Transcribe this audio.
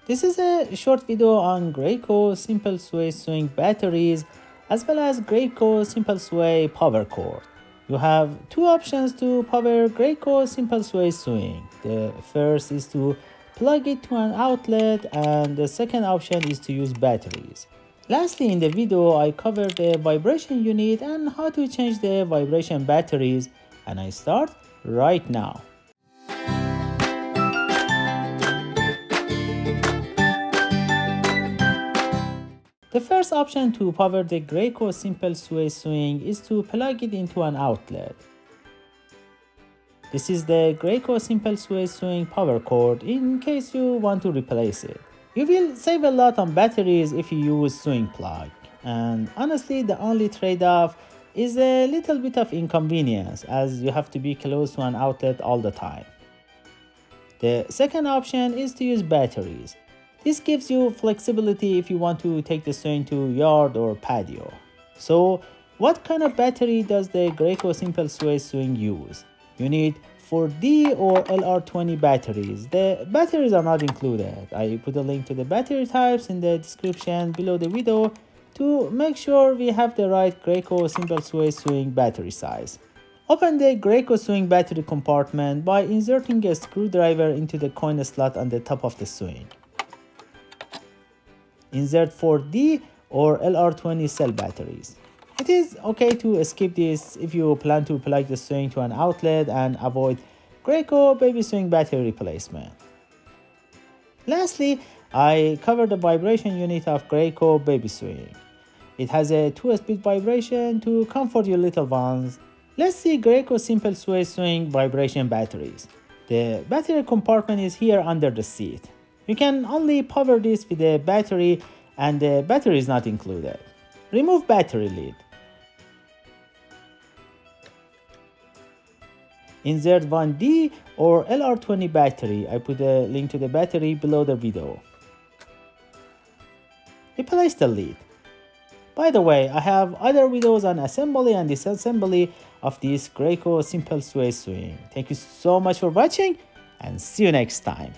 This is a short video on Graco Simple Sway Swing batteries as well as Graco Simple Sway power cord. You have two options to power Graco Simple Sway Swing. The first is to plug it to an outlet and the second option is to use batteries. Lastly, in the video I covered the vibration unit and how to change the vibration batteries, and I start right now. The first option to power the Graco Simple Sway Swing is to plug it into an outlet. This is the Graco Simple Sway Swing power cord in case you want to replace it. You will save a lot on batteries if you use swing plug, and honestly the only trade-off is a little bit of inconvenience as you have to be close to an outlet all the time. The second option is to use batteries. This gives you flexibility if you want to take the swing to yard or patio. So, what kind of battery does the Graco Simple Sway Swing use? You need 4D or LR20 batteries. The batteries are not included. I put a link to the battery types in the description below the video to make sure we have the right Graco Simple Sway Swing battery size. Open the Graco Swing battery compartment by inserting a screwdriver into the coin slot on the top of the swing. Insert 4D or LR20 cell batteries. It is okay to skip this if you plan to plug the swing to an outlet and avoid Graco baby swing battery replacement. Lastly, I covered the vibration unit of Graco baby swing. It has a 2-speed vibration to comfort your little ones. Let's see Graco Simple Sway Swing vibration batteries. The battery compartment is here under the seat. You can only power this with a battery and the battery is not included. Remove battery lead. Insert 1D or LR20 battery. I put a link to the battery below the video. Replace the lead. By the way, I have other videos on assembly and disassembly of this Graco Simple Sway Swing. Thank you so much for watching and see you next time.